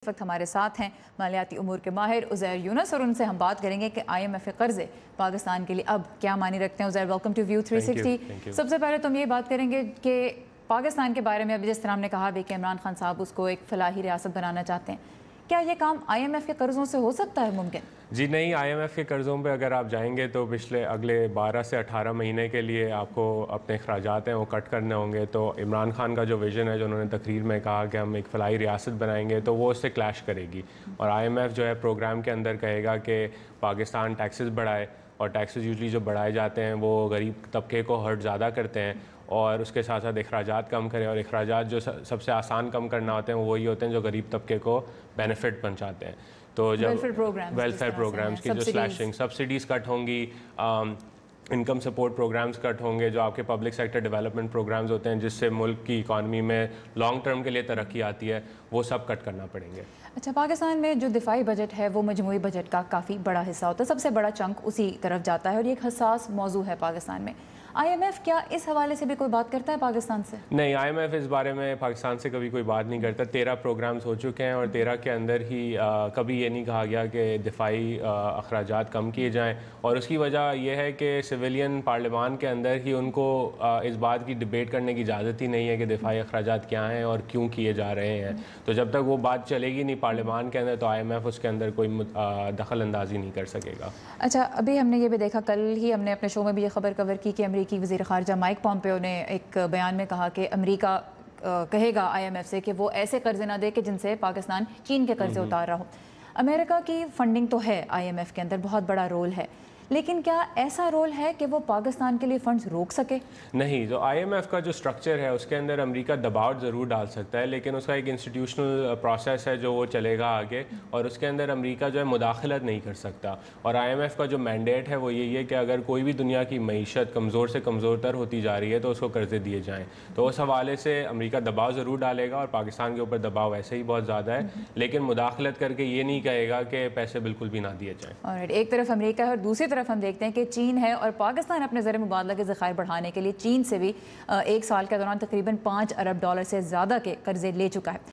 اس وقت ہمارے ساتھ ہیں مالیاتی امور کے ماہر عزیر یونس، اور ان سے ہم بات کریں گے کہ IMF کے قرضے پاکستان کے لیے اب کیا معنی رکھتے ہیں۔ Uzair, welcome to view 360۔ سب سے پہلے تو ہم یہ بات کریں گے کہ پاکستان کے بارے میں اب جس طرح ہم نے کہا بھی کہ عمران خان صاحب اس کو ایک فلاحی ریاست بنانا چاہتے ہیں، کیا یہ کام IMF کے قرضوں سے ہو سکتا ہے ممکن؟ جی نہیں، IMF کے قرضوں پہ اگر آپ جائیں گے تو اگلے 12 سے 18 مہینے کے لیے آپ کو اپنے اخراجات ہیں وہ کٹ کرنے ہوں گے۔ تو عمران خان کا جو ویژن ہے، جو انہوں نے تقریر میں کہا کہ ہم ایک فلاحی ریاست بنائیں گے، تو وہ اس سے کلیش کرے گی، اور IMF جو ہے پروگرام کے اندر کہے گا کہ پاکستان ٹیکسز بڑھائے، اور ٹیکسز یوزلی جو بڑھائے جاتے ہیں وہ غریب طبقے کو ہرٹ زیادہ کرتے ہیں، اور اس کے ساتھ ساتھ اخراجات کم کرے، اور اخراجات جو سب سے آسان کم کرنا ہوتے ہیں وہ وہی ہوتے ہیں جو غریب طبقے کو بینیفٹ پہنچاتے ہیں۔ تو جب ویلفیئر پروگرامز کی جو سلیشنگ، سبسڈیز کٹ ہوں گی، انکم سپورٹ پروگرامز کٹ ہوں گے، جو آپ کے پبلک سیکٹر ڈیولپمنٹ پروگرامز ہوتے ہیں جس سے ملک کی اکانومی میں لانگ ٹرم کے لیے ترقی آتی ہے، وہ سب کٹ کرنا پڑیں گے۔ اچھا، پاکستان میں جو دفاعی بجٹ ہے وہ مجموعی بجٹ کا کافی بڑا حصہ ہوتا ہے، سب سے بڑا چنک اسی طرف جاتا ہے، اور یہ ایک حساس موضوع ہے پاکستان میں۔ IMF کیا اس حوالے سے بھی کوئی بات کرتا ہے پاکستان سے؟ نہیں، IMF اس بارے میں پاکستان سے کبھی کوئی بات نہیں کرتا۔ 13 پروگرامز ہو چکے ہیں، اور 13 کے اندر ہی کبھی یہ نہیں کہا گیا کہ دفاعی اخراجات کم کیے جائیں، اور اس کی وجہ یہ ہے کہ سویلین پارلیمان کے اندر ہی ان کو اس بات کی ڈبیٹ کرنے کی اجازت ہی نہیں ہے کہ دفاعی اخراجات کیا ہیں اور کیوں کیے جا رہے ہیں۔ تو جب تک وہ بات چلے گی نہیں پارلیمان کے اندر، تو IMF اس کے اندر کوئی دخل اندازی نہیں کر سکے گا۔ اچھا، ابھی ہم نے یہ بھی دیکھا، کل ہی ہم نے اپنے شو میں بھی یہ خبر کور کی کہ امریکی وزیر خارجہ مائک پومپیو نے ایک بیان میں کہا کہ امریکہ کہے گا IMF سے کہ وہ ایسے قرضے نہ دے کہ جن سے پاکستان چین کے قرضے اتار رہا ہو۔ امریکہ کی فنڈنگ تو ہے IMF کے اندر، بہت بڑا رول ہے، لیکن کیا ایسا رول ہے کہ وہ پاکستان کے لیے فنڈز روک سکے؟ نہیں، جو IMF کا جو سٹرکچر ہے اس کے اندر امریکہ دباؤ ضرور ڈال سکتا ہے، لیکن اس کا ایک انسٹیٹیوشنل پروسیس ہے جو وہ چلے گا آگے، اور اس کے اندر امریکہ جو ہے مداخلت نہیں کر سکتا۔ اور IMF کا جو مینڈیٹ ہے وہ یہی ہے کہ اگر کوئی بھی دنیا کی معیشت کمزور سے کمزور تر ہوتی جا رہی ہے تو اس کو قرضے دیے جائیں۔ تو اس حوالے سے امریکہ دباؤ ضرور ڈالے گا، اور پاکستان کے اوپر دباؤ ایسے ہی بہت زیادہ ہے، لیکن مداخلت کر کے یہ نہیں کہے گا کہ پیسے بالکل بھی نہ دیے جائیں۔ اور ایک طرف امریکہ ہے اور دوسری طرف ہم دیکھتے ہیں کہ چین ہے، اور پاکستان اپنے زر مبادلہ کے ذخائر بڑھانے کے لیے چین سے بھی ایک سال کے دوران تقریباً $5 ارب سے زیادہ کے قرضے لے چکا ہے۔